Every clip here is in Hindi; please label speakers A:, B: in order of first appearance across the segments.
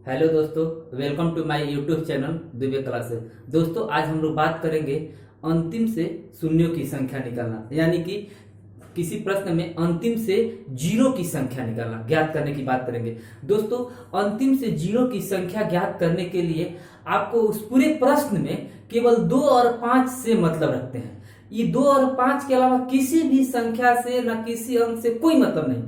A: हेलो दोस्तों, welcome to my YouTube channel Divya classes. दोस्तों, आज हम लोग बात करेंगे अंतिम से शून्यों की संख्या निकालना, यानी कि किसी प्रश्न में अंतिम से जीरो की संख्या निकालना, ज्ञात करने की बात करेंगे। दोस्तों, अंतिम से जीरो की संख्या ज्ञात करने के लिए आपको उस पूरे प्रश्न में केवल 2 और 5 से मतलब रखते हैं। ये 2 और 5 के अलावा किसी भी संख्या से न किसी अंक से कोई मतलब नहीं।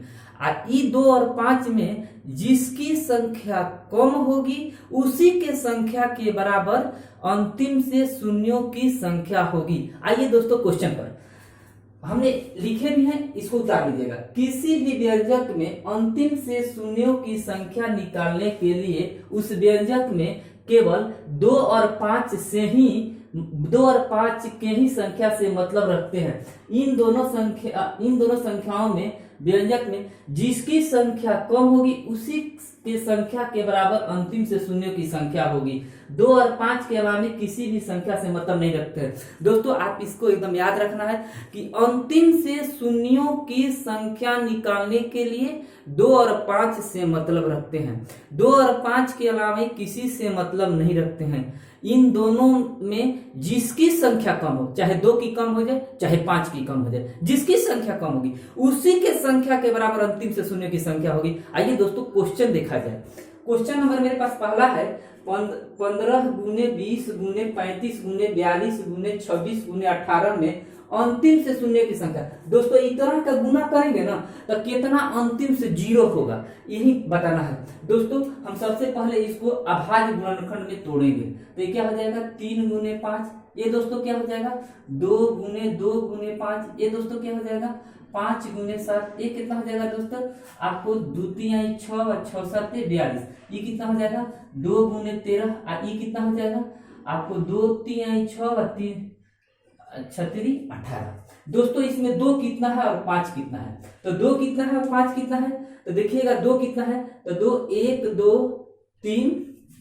A: ये 2 और 5 में जिसकी संख्या कम होगी उसी के संख्या के बराबर अंतिम से शून्यों की संख्या होगी। आइए दोस्तों, क्वेश्चन पर हमने लिखे भी हैं, इसको उतार लीजिएगा। किसी भी व्यंजक में अंतिम से शून्यों की संख्या निकालने के लिए उस व्यंजक में केवल 2 और 5 से ही 2 और 5 के ही संख्या से मतलब रखते हैं। इन दोनों संख्याओं में व्यंजक में जिसकी संख्या कम होगी उसी के संख्या के बराबर अंतिम से शून्यों की संख्या होगी। 2 और 5 के अलावा किसी भी संख्या से मतलब नहीं रखते हैं। दोस्तों, आप इसको एकदम याद रखना है कि अंतिम से शून्यों की संख्या निकालने के लिए 2 और 5 से मतलब रखते हैं। 2 और 5 के अलावा किसी से मतलब नहीं रखते हैं। इन दोनों में जिसकी संख्या कम हो, चाहे 2 की कम हो जाए चाहे 5 की कम हो जाए, जिसकी संख्या कम होगी उसी के संख्या के बराबर अंतिम से शून्य की संख्या होगी। आइए दोस्तों, क्वेश्चन देखा जाए। क्वेश्चन नंबर मेरे पास पहला है 15 गुने 20 गुने 35 गुने 42 गुने 26 गुने 18 में अंतिम से शून्य की संख्या। दोस्तों, इस तरह का गुना करेंगे ना तो कितना अंतिम से जीरो होगा, यही बताना है। दोस्तों, हम सबसे पहले इसको अभाज्य गुणनखंड में तोड़ेंगे। तो ये क्या हो जाएगा, 3 गुने 5। ये दोस्तों क्या हो जाएगा, 2 गुने 2 गुने 5। ये दोस्तों क्या हो जाएगा, 5 गुने 7। ये कितना हो जाएगा दोस्तों, आपको 2 3 6 और 6 7 42। ये कितना हो जाएगा, 2 गुने 13। ये कितना हो जाएगा आपको, 2 3 6 और 3 36 18। दोस्तों, इसमें 2 कितना है और 5 कितना है, तो 2 कितना है और 5 कितना है, तो देखिएगा 2 कितना है, तो 2 1 2 3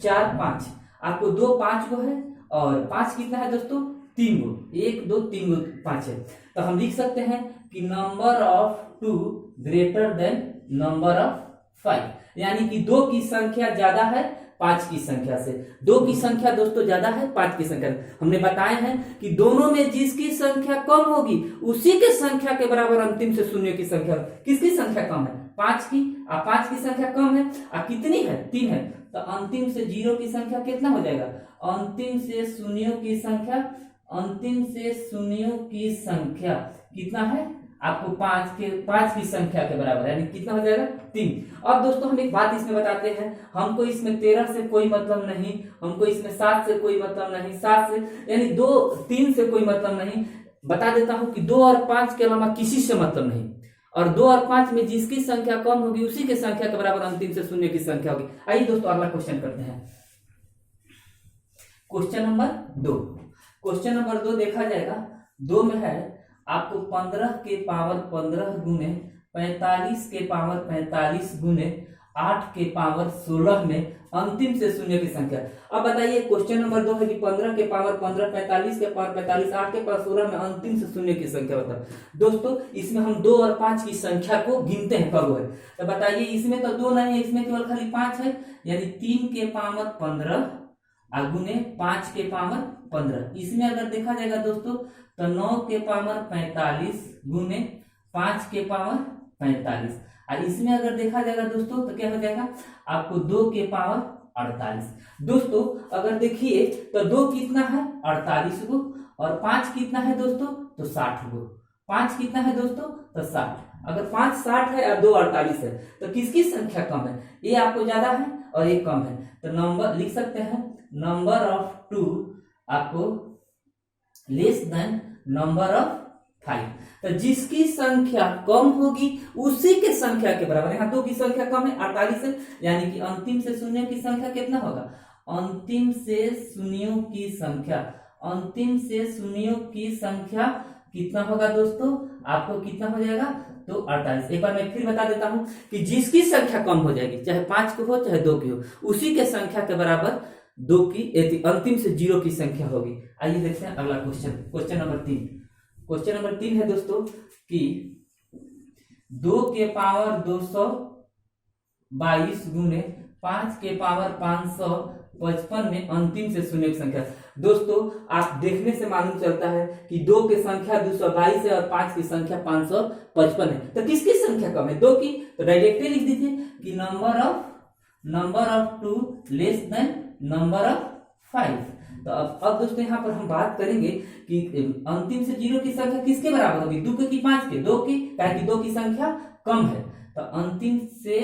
A: 4 5। आपको 2 5 को है और 5 कितना है दोस्तों, 3 गो, 1 2 3 गो 5 है। तो हम लिख सकते हैं कि number of 2 greater than number of 5, यानी कि 2 की संख्या ज्यादा है 5 की संख्या से। 2 की संख्या दोस्तों ज्यादा है 5 की संख्या। हमने बताए हैं कि दोनों में जिसकी संख्या कम होगी उसी के संख्या के बराबर अंतिम से शून्य की संख्या। किसकी संख्या कम है, 5 की। अब 5 की संख्या कम है, अब कितनी है, 3 है, तो अंतिम से जीरो की संख्या कितना हो जाएगा, अंतिम से शून्यों की संख्या। अंतिम से शून्यों की संख्या कितना है आपको, 5 की संख्या के बराबर, यानी कितना हो जाएगा, 3। अब दोस्तों, हम एक बात इसमें बताते हैं, हमको इसमें 13 से कोई मतलब नहीं, हमको इसमें 7 से कोई मतलब नहीं, 7 से यानी 2 3 से कोई मतलब नहीं। बता देता हूं कि 2 और 5 के अलावा किसी से मतलब नहीं, और 2 और 5 में जिसकी संख्या कम होगी उसी के संख्या के बराबर अंतिम से शून्य की संख्या होगी। आइए दोस्तों, अगला क्वेश्चन करते हैं। Question number 2। क्वेश्चन नंबर 2 देखा जाएगा। 2 में है आपको 15 के पावर 15 गुने 45 के पावर 45 गुने 8 के पावर 16 में अंतिम से शून्य की संख्या। अब बताइए, क्वेश्चन नंबर 2 है कि 15 के पावर 15 45 के पावर 45 8 के पावर 16 में अंतिम से शून्य की संख्या बताओ। दोस्तों, इसमें हम 2 और 5 की संख्या को गिनते हैं कब है, तो बताइए, इसमें तो 2 नहीं है, इसमें केवल खाली 5 है, यानी 3 के पावर 15 गुने 5 के पावर 15। इसमें अगर देखा जाएगा दोस्तों तो 9 के पावर 45 गुने 5 के पावर 45। और इसमें अगर देखा जाएगा दोस्तों तो क्या हो जाएगा आपको 2 के पावर 48। दोस्तों, अगर देखिए तो 2 कितना है 48 गो, और 5 कितना है दोस्तों तो 60 गो। 5 कितना है दोस्तों तो 60। अगर 5 60 है और 2 48 है तो किसकी संख्या कम है, ये आपको ज्यादा है और ये कम है। तो नंबर लिख सकते हैं, नंबर ऑफ 2 आपको लेस देन नंबर ऑफ 5। तो जिसकी संख्या कम होगी उसी के संख्या के बराबर। यहाँ 2 की संख्या कम है 48 है, यानी कि अंतिम से शून्यों की संख्या कितना होगा, अंतिम से शून्यों की संख्या। अंतिम से शून्यों की संख्या कितना होगा दोस्तों, आपको कितना हो जाएगा तो 48। एक बार मैं फिर बता देता हूं कि जिसकी संख्या कम हो जाएगी, चाहे 5 की हो चाहे 2 की हो, उसी के संख्या के बराबर 2 की अंतिम से 0 की संख्या होगी। आइए देखते हैं अगला question. Question number 3। Question number 3 है दोस्तों कि 2 के पावर 222 गुने 5 के पावर 555 में अंतिम से शून्य की संख्या। दोस्तों आप देखने से मालूम चलता है कि 2 की संख्या 222 है और 5 की संख्या 555 है, तो किसकी संख्या कम है? 2 की। तो डायरेक्टली लिख दीजिए कि number of 2 less than number of 5। तो अब दोस्तों यहाँ पर हम बात करेंगे कि अंतिम से 0 की संख्या किसके बराबर होगी? 2 की 5 के? 2 की, ताकि 2 की संख्या कम है। तो अंतिम से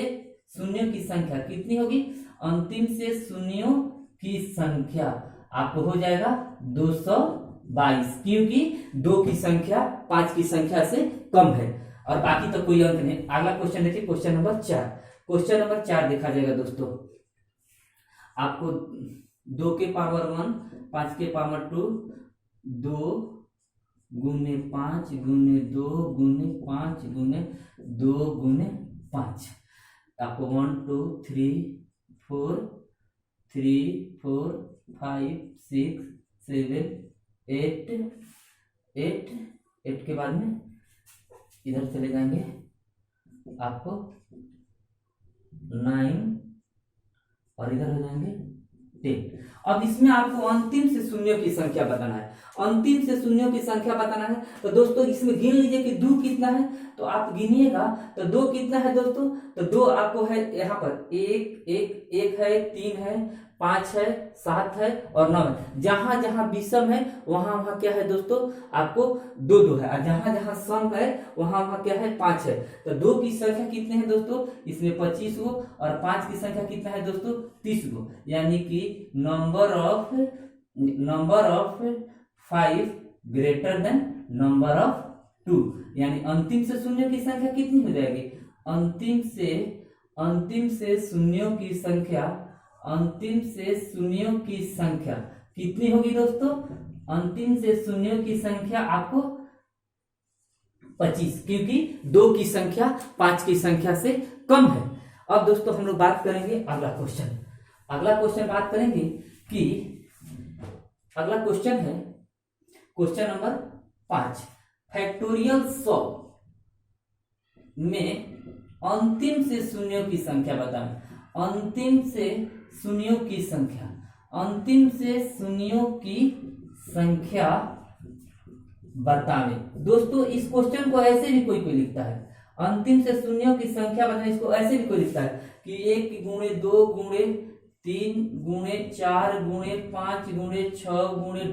A: शून्यों की संख्या कितनी होगी? अंतिम से शून्यों की संख्या आपको हो जाएगा 222, क्योंकि 2 की संख्या 5 की संख्या से कम है और बाकी तो कोई अंक नहीं। अगला क्वेश्चन देखिए, क्वेश्चन नंबर 4। क्वेश्चन नंबर 4 देखा जाएगा दोस्तों, आपको 2 के पावर 1, 5 के पावर 2, 2 गुने 5 गुने 2 गुने 5 गुने 2 गुने 5, आपको 1 2 3 4 5 6 7 8 के बाद में इधर चले जाएंगे आपको 9 और इधर हो जाएंगे 10। अब इसमें आपको अंतिम से शून्यों की संख्या बताना है। अंतिम से शून्यों की संख्या बताना है तो दोस्तों इसमें गिन लीजिए कि 2 कितना है, तो आप गिनिएगा तो 2 कितना है दोस्तों? तो 2 आपको है यहाँ पर 1 है, 3 है, 5 है, 7 है और 9 है। जहां जहां विषम है वहां क्या है दोस्तों? आपको 2 है, और जहां जहां सम है वहां क्या है? 5 है। तो 2 की संख्या कितने हैं दोस्तों? इसमें 25 गो, और 5 की संख्या कितना है दोस्तों? 30 गो। यानी कि number of 5 greater than number of 2, यानी अंतिम से शून्यों की संख्या कितनी हो जाएगी? अंतिम से शून्यों की संख्या, अंतिम से शून्यों की संख्या कितनी होगी दोस्तों? अंतिम से शून्यों की संख्या आपको 25, क्योंकि 2 की संख्या 5 की संख्या से कम है। अब दोस्तों हम लोग बात करेंगे अगला क्वेश्चन बात करेंगे कि अगला क्वेश्चन है क्वेश्चन नंबर 5। फैक्टोरियल 100 में अंतिम से शून्यों की संख्या बताएं। अंतिम से शून्यों की संख्या बतावें। दोस्तों इस क्वेश्चन को ऐसे भी कोई लिखता है, अंतिम से शून्यों की संख्या बताएं, इसको ऐसे भी कोई लिखता है कि 1 गुणे 2 गुणे 3 गुणे 4 गुणे 5 गुणे 6 गुणे ...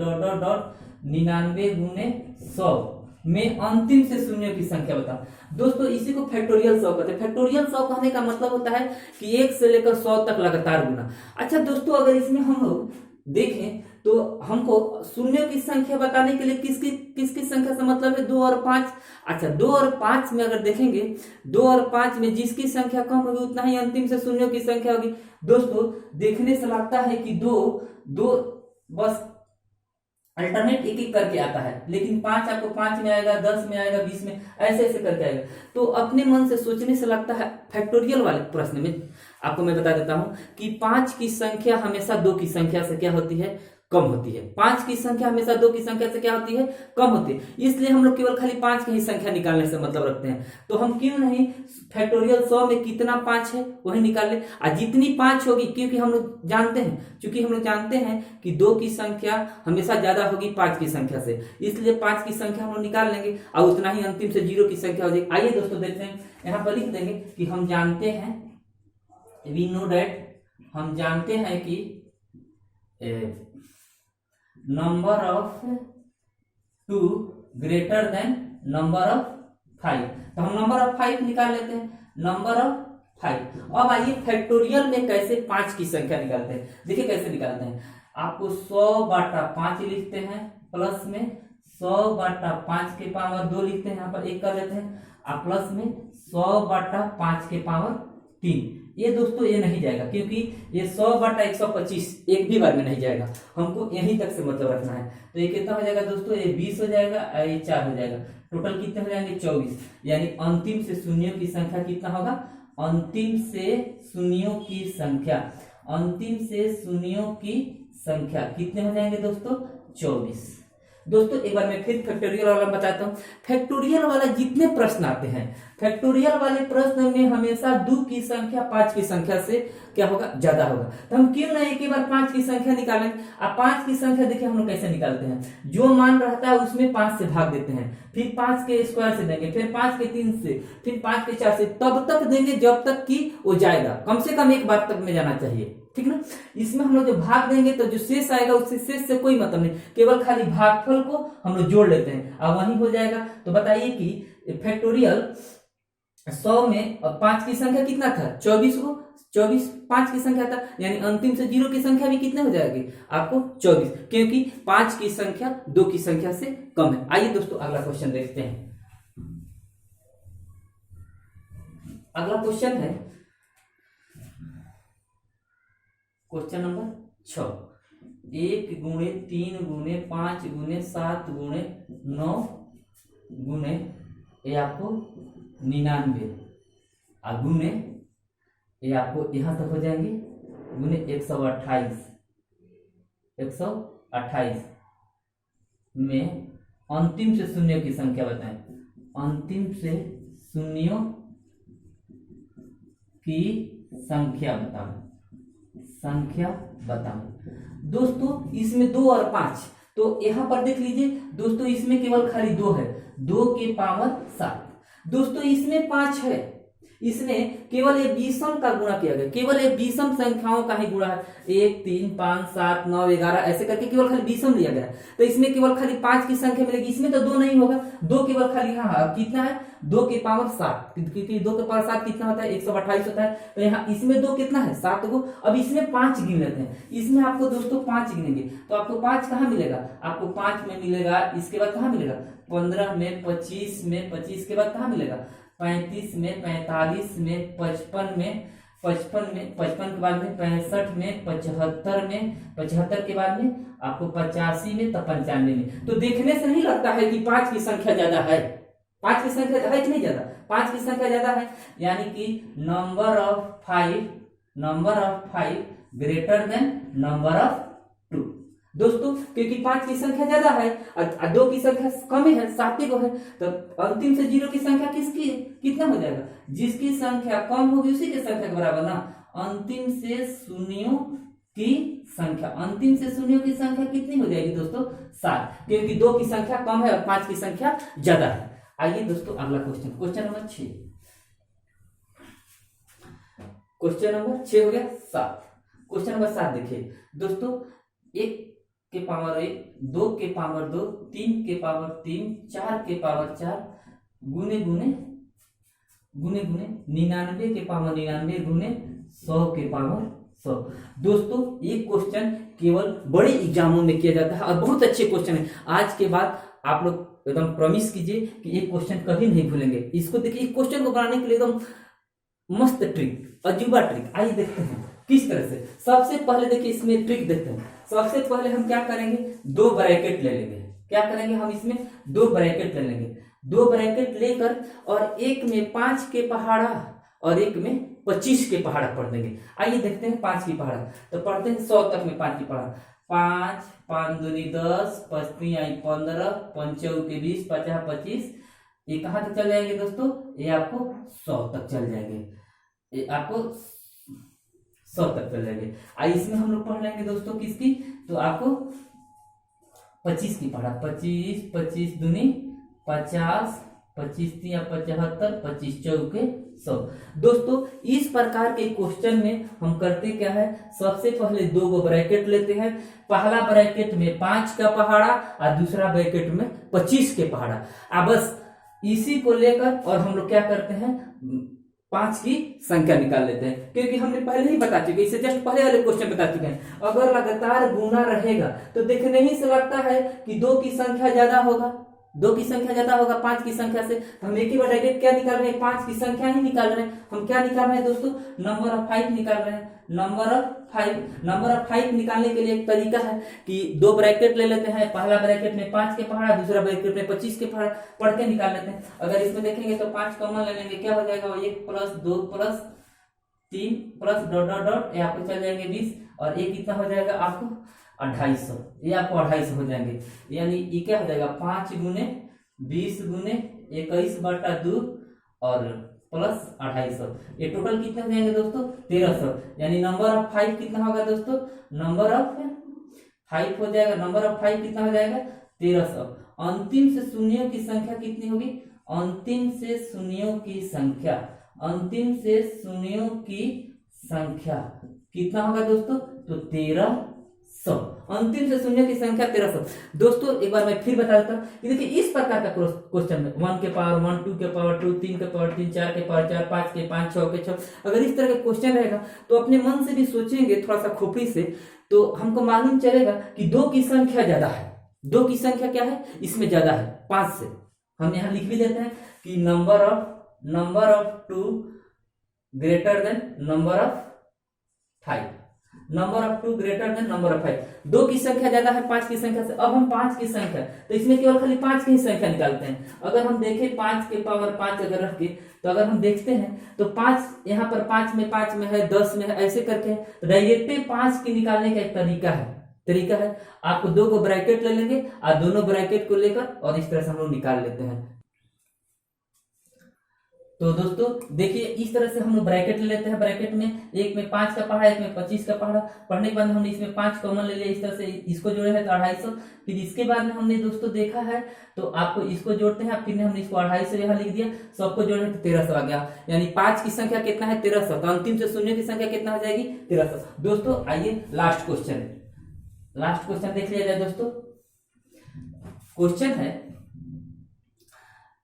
A: 99 गुणे 100 में अंतिम से शून्यों की संख्या बताओ। दोस्तों इसी को फैक्टोरियल 100 कहते हैं। फैक्टोरियल 100 कहने का मतलब होता है कि 1 से लेकर 100 तक लगातार गुना। अच्छा दोस्तों अगर इसमें हम लोग देखें तो हमको शून्यों की संख्या बताने के लिए किसकी संख्या से मतलब है? 2 और 5। अच्छा 2 और 5 में अगर देखेंगे, 2 और 5 में जिसकी संख्या कम होगी उतना ही अंतिम से शून्यों की संख्या होगी। दोस्तों देखने से लगता है कि 2 बस अल्टरनेट एक करके आता है, लेकिन 5 आपको 5 में आएगा, 10 में आएगा, 20 में, ऐसे करके आएगा। तो अपने मन से सोचने से लगता है फैक्टोरियल वाले प्रश्न में आपको मैं बता देता हूं कि 5 की संख्या हमेशा 2 की संख्या से क्या होती है? कम होती है। 5 की संख्या हमेशा 2 की संख्या से क्या होती है? कम होती है। इसलिए हम लोग केवल खाली 5 की ही संख्या निकालने से मतलब रखते हैं। तो हम क्यों नहीं फैक्टोरियल 100 में कितना 5 है वही निकाल ले, और जितनी 5 होगी, क्योंकि हम लोग जानते हैं कि 2 की संख्या हमेशा ज्यादा होगी 5 की संख्या से, इसलिए 5 की संख्या हम लोग निकाल लेंगे और उतना ही अंतिम से 0 की संख्या हो जाएगी। आइए दोस्तों देखते हैं, यहाँ पर लिख देंगे कि हम जानते हैं, वी नो दैट, हम जानते हैं कि number of 2 greater than number of 5। तो हम नंबर ऑफ 5 निकाल लेते हैं, नंबर ऑफ 5। अब आइए फैक्टोरियल में कैसे 5 की संख्या निकालते हैं। देखिए कैसे निकालते हैं। आपको 100/5 लिखते हैं, प्लस में 100/5 के पावर 2 लिखते हैं, यहाँ पर 1 कर लेते हैं, और प्लस में 100/5 के पावर 3। ये दोस्तों ये नहीं जाएगा, क्योंकि ये 100/125 एक भी बार में नहीं जाएगा, हमको यहीं तक से मतलब रखना है। तो ये कितना हो जाएगा दोस्तों? ये 20 हो जाएगा और ये 4 हो जाएगा, टोटल कितने हो जाएंगे? 24। यानी अंतिम से शून्यों की संख्या कितना होगा? अंतिम से शून्यों की संख्या, अंतिम से शून्यों की संख्या कितने हो जाएंगे दोस्तों? 24। दोस्तों एक बार मैं फिर फैक्टोरियल वाला बताता हूँ। फैक्टोरियल वाला जितने प्रश्न आते हैं फैक्टोरियल वाले प्रश्न में हमेशा 2 की संख्या 5 की संख्या से क्या होगा, ज्यादा होगा। तो हम क्यों ना एक ही बार 5 की संख्या निकालें। अब 5 की संख्या देखिए हम लोग कैसे निकालते हैं, जो मान रहता है उसमें 5 से भाग देते हैं, फिर 5 के स्क्वायर से देंगे, फिर 5 के 3 से, फिर 5 के 4 से, तब तक देंगे जब तक कि वो जाएगा, कम से कम एक बार तक में जाना चाहिए, ठीक ना। इसमें हम लोग जो भाग देंगे तो जो शेष आएगा उससे शेष से कोई मतलब नहीं, केवल खाली भागफल को हम लोग जोड़ लेते हैं, अब वही हो जाएगा। तो बताइए कि फैक्टोरियल 100 में 5 की संख्या कितना था, 24 को, 24 5 की संख्या था, यानी अंतिम से 0 की संख्या भी कितने हो जाएगी आपको, 24, क्योंकि 5 की संख्या 2 की संख्या से कम है। आइए दोस्तों अगला क्वेश्चन देखते हैं। अगला क्वेश्चन है क्वेश्चन नंबर 6, 1 गुणे 3 गुणे 5 गुणे 7 गुणे 9 गुणे ये आपको 99 और गुणे ये आपको यहां तक हो जाएंगे गुणे 128 में अंतिम से शून्यों की संख्या बताएं, अंतिम से शून्यों की संख्या बताओ। दोस्तों इसमें 2 और 5, तो यहां पर देख लीजिए दोस्तों, इसमें केवल खाली 2 है, 2 के पावर 7। दोस्तों इसमें 5 है, इसने केवल ये विषम का गुणा किया गया, केवल ये विषम संख्याओं का ही गुणा है, 1 3 5 7 9 11 ऐसे करके केवल खाली विषम लिया गया है। तो इसमें केवल खाली 5 की संख्या मिलेगी, इसमें तो 2 नहीं होगा, 2 केवल खाली हाँ कितना है, 2 के पावर 7, क्योंकि 2 के पावर 7 कितना होता है, 128 होता है। तो यहाँ इसमें 2 कितना है, 7 को। अब इसमें 5 गिन लेते हैं, इसमें आपको दोस्तों 5 गिनेंगे तो आपको 5 कहाँ मिलेगा, आपको 5 में मिलेगा, इसके बाद कहाँ मिलेगा, 15 में, 25 में, 25 के बाद कहाँ मिलेगा, 35 में, 45 में, 55 में, 55 के बाद में 65 में, 75 में, 75 के बाद में आपको 85 में, तो 95 में। तो देखने से नहीं लगता है कि 5 की संख्या ज्यादा है, 5 की संख्या है कि नहीं ज्यादा, 5 की संख्या ज्यादा है, यानी कि number of 5 greater than number of 2। दोस्तों क्योंकि 5 की संख्या ज्यादा है और 2 की संख्या कम है, 7 को है, तो अंतिम से 0 की संख्या किसकी कितना हो जाएगा, जिसकी संख्या कम होगी उसी की संख्या के बराबर ना। अंतिम से शून्यों की संख्या कितनी हो जाएगी दोस्तों, 7, क्योंकि 2 की संख्या कम है और 5 की संख्या ज्यादा है। आइए दोस्तों अगला क्वेश्चन नंबर 6, क्वेश्चन नंबर 6 हो गया 7। क्वेश्चन नंबर 7 देखिए दोस्तों, 1 के पावर 1, 2 के पावर 2, 3 के पावर 3, 4 के पावर 4 गुने 99 के पावर 99 गुने 100 के पावर 100। दोस्तों ये क्वेश्चन केवल बड़े एग्जामों में किया जाता है और बहुत अच्छे क्वेश्चन है। आज के बाद आप लोग एकदम प्रॉमिस कीजिए कि ये क्वेश्चन कभी नहीं भूलेंगे। इसको देखिए, क्वेश्चन को बनाने के लिए एकदम मस्त ट्रिक, अजूबा ट्रिक। आइए देखते हैं किस तरह से। सबसे पहले देखिए इसमें ट्रिक देखते हैं। सबसे पहले हम क्या करेंगे, 2 ब्रैकेट ले लेंगे। क्या करेंगे हम इसमें 2 ब्रैकेट ले लेंगे। 2 ब्रैकेट लेकर और एक में 5 के पहाड़ा और एक में 25 के पहाड़ा पढ़ देंगे। आइए देखते हैं 5 की पहाड़ा, तो पढ़ते हैं 100 तक में 5 की पहाड़ा। 5 5 दूनी 10, 5 3 15, 5 चौके 20, 50 25। ये कहाँ तक चल जाएंगे दोस्तों, ये आपको 100 तक चल जाएंगे, ये आपको 100 तक चल जाएंगे। आइए इसमें हम लोग पढ़ लेंगे दोस्तों किसकी, तो आपको 25 की पढ़ा। 25 25 दूनी 50, 25 3 75, 25 चौके 100। दोस्तों इस प्रकार के क्वेश्चन में हम करते क्या है, सबसे पहले 2 गो ब्रैकेट लेते हैं। पहला ब्रैकेट में 5 का पहाड़ा और दूसरा ब्रैकेट में 25 के पहाड़ा। अब बस इसी को लेकर और हम लोग क्या करते हैं, 5 की संख्या निकाल लेते हैं, क्योंकि हमने पहले ही बता चुके, इससे जस्ट पहले वाले क्वेश्चन बता चुके हैं। अगर लगातार गुना रहेगा तो देखने ही से लगता है कि 2 की संख्या ज्यादा होगा, 2 की संख्या ज्यादा होगा 5 की संख्या से। हम एक ही बार डायरेक्ट क्या निकाल रहे हैं, 5 की संख्या ही निकाल रहे हैं। हम क्या निकाल रहे हैं दोस्तों, नंबर ऑफ 5 निकाल रहे हैं। नंबर ऑफ 5 निकालने के लिए एक तरीका है कि 2 ब्रैकेट ले लेते हैं। पहला ब्रैकेट में 5 के पहाड़ा, दूसरा ब्रैकेट में 25 के पहाड़ा, पढ़ के निकाल लेते हैं। अगर इसमें देखेंगे तो 5 कॉमन ले लेंगे, क्या हो जाएगा, 1 plus 2 plus 3 plus dot dot dot, ये आपको चल जाएंगे 20 और ये कितना हो जाएगा आपको 250, ये आपको 250 हो जाएंगे। यानी ये क्या हो जाएगा, 5 गुने 20 गुने 21/2 और प्लस 250, ये टोटल कितने हो जाएंगे दोस्तों 1300। यानी नंबर ऑफ 5 कितना होगा दोस्तों, नंबर ऑफ 5 हो जाएगा, नंबर ऑफ 5 कितना हो जाएगा 1300। अंतिम से शून्यों की संख्या कितनी होगी, अंतिम से शून्यों की संख्या, अंतिम से शून्यों की संख्या कितना होगा दोस्तों, तो 1300। अंतिम से शून्य की संख्या 1300। दोस्तों एक बार मैं फिर बता देता हूँ कि देखिए इस प्रकार का क्वेश्चन में 1 के पावर 1, 2 के पावर 2, 3 के पावर 3, 4 के पावर 4, 5 के 5, 6 के 6, अगर इस तरह का क्वेश्चन रहेगा तो अपने मन से भी सोचेंगे थोड़ा सा खोपड़ी से, तो हमको मालूम चलेगा कि 2 की संख्या ज्यादा है। 2 की संख्या क्या है, इसमें ज्यादा है 5 से। हम यहाँ लिख भी देते हैं कि number of 2 greater than number of 5, number of 2 greater than number of 5। 2 की संख्या ज्यादा है 5 की संख्या से। अब हम 5 की संख्या, तो इसमें केवल खाली 5 की ही संख्या निकालते हैं। अगर हम देखें 5 के पावर 5 अगर रख के, तो अगर हम देखते हैं तो 5 यहाँ पर 5 में है, 10 में है, ऐसे करके तो डायरेक्ट 5 की निकालने का एक तरीका है। आपको 2 को ब्रैकेट ले लेंगे और दोनों ब्रैकेट को लेकर और इस तरह से हम लोग निकाल लेते हैं। तो दोस्तों देखिए इस तरह से हम लोग ब्रैकेट ले लेते हैं। ब्रैकेट में एक में 5 का पढ़ा, एक में 25 का पढ़ा। पढ़ने के बाद हमने इसमें 5 कॉमन ले लिया, इस तरह से इसको जोड़े हैं तो 250। फिर इसके बाद में हमने दोस्तों देखा है तो आपको इसको जोड़ते हैं, फिर हमने इसको 250 यहाँ लिख दिया, सबको जोड़े तो 1300 आ गया। यानी 5 की संख्या कितना है 1300, तो अंतिम से शून्य की संख्या कितना हो जाएगी 1300। दोस्तों आइए लास्ट क्वेश्चन देख लिया जाए दोस्तों। क्वेश्चन है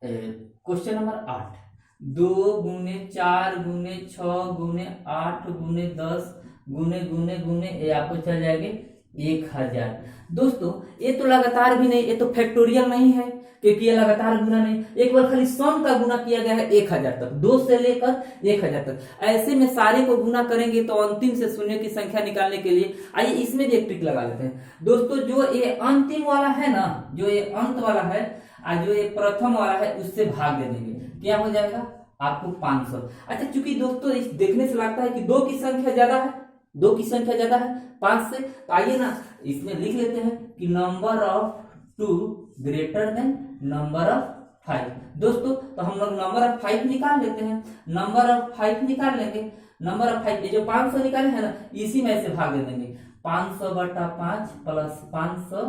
A: क्वेश्चन नंबर 8, 2 गुने 4 गुने 6 गुने 8 गुने 10 गुने ये आपको चल जाएंगे 1000। दोस्तों ये तो लगातार भी नहीं, ये तो फैक्टोरियल नहीं है क्योंकि ये लगातार गुना नहीं, एक बार खाली सम का गुना किया गया है 1000 तक, 2 से लेकर 1000 तक। ऐसे में सारे को गुना करेंगे तो अंतिम से शून्य की संख्या निकालने के लिए आइए इसमें भी एक ट्रिक लगा लेते हैं दोस्तों। जो ये अंतिम वाला है ना, जो ये अंत वाला है और जो ये प्रथम वाला है, उससे भाग दे देंगे, क्या हो जाएगा आपको 500। अच्छा चूंकि दोस्तों इस देखने से लगता है कि 2 की संख्या ज्यादा है, 2 की संख्या ज्यादा है 5 से, तो आइए ना इसमें लिख लेते हैं कि number of 2 greater than number of 5। दोस्तों तो हम लोग नंबर ऑफ 5 निकाल लेते हैं, नंबर ऑफ 5 निकाल लेंगे। नंबर ऑफ 5 ये जो 500 निकाले हैं ना, इसी में से भाग दे देंगे। 500/5 प्लस 500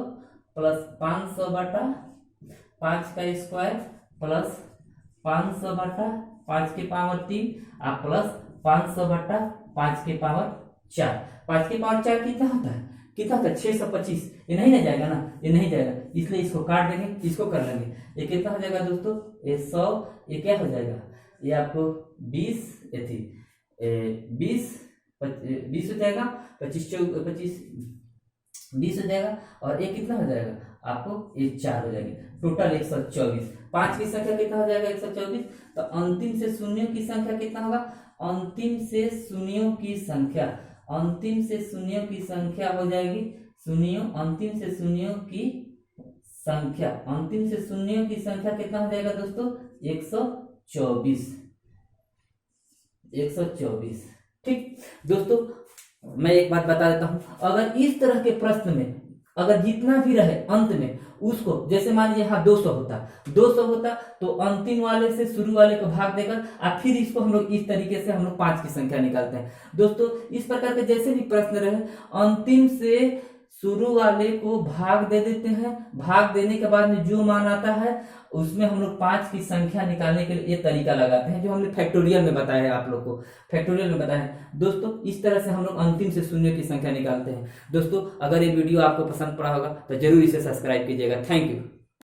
A: प्लस 500/5 का स्क्वायर प्लस 500/5 के पावर 3 और प्लस 500/5 के पावर 4। 5 के पावर 4 कितना होता है 625। ये नहीं ना जाएगा ना, ये नहीं जाएगा, इसलिए इसको काट देंगे, इसको कर लेंगे। ये कितना हो जाएगा दोस्तों, ये 100, ये क्या हो जाएगा, ये आपको 20 हो जाएगा, 20 हो जाएगा, और ये कितना हो जाएगा आपको, ये 4 हो जाएंगे, टोटल 124। 5 की संख्या कितना हो जाएगा 124। तो अंतिम से शून्यों की संख्या कितना होगा, अंतिम से शून्यों की संख्या हो जाएगी अंतिम से शून्यों की संख्या कितना हो जाएगा दोस्तों 124। ठीक दोस्तों मैं एक बात बता देता हूं, अगर इस तरह के प्रश्न में अगर जितना भी रहे अंत में उसको, जैसे मान लीजिए यहाँ 200 होता तो अंतिम वाले से शुरू वाले को भाग देकर और फिर इसको हम लोग इस तरीके से हम लोग 5 की संख्या निकालते हैं। दोस्तों इस प्रकार के जैसे भी प्रश्न रहे, अंतिम से शुरू वाले को भाग दे देते हैं, भाग देने के बाद में जो मान आता है उसमें हम लोग 5 की संख्या निकालने के लिए ये तरीका लगाते हैं, जो हमने फैक्टोरियल में बताया है आप लोग को, फैक्टोरियल में बताया है। दोस्तों इस तरह से हम लोग अंतिम से शून्य की संख्या निकालते हैं। दोस्तों अगर ये वीडियो आपको पसंद पड़ा होगा तो जरूर इसे सब्सक्राइब कीजिएगा। Thank you.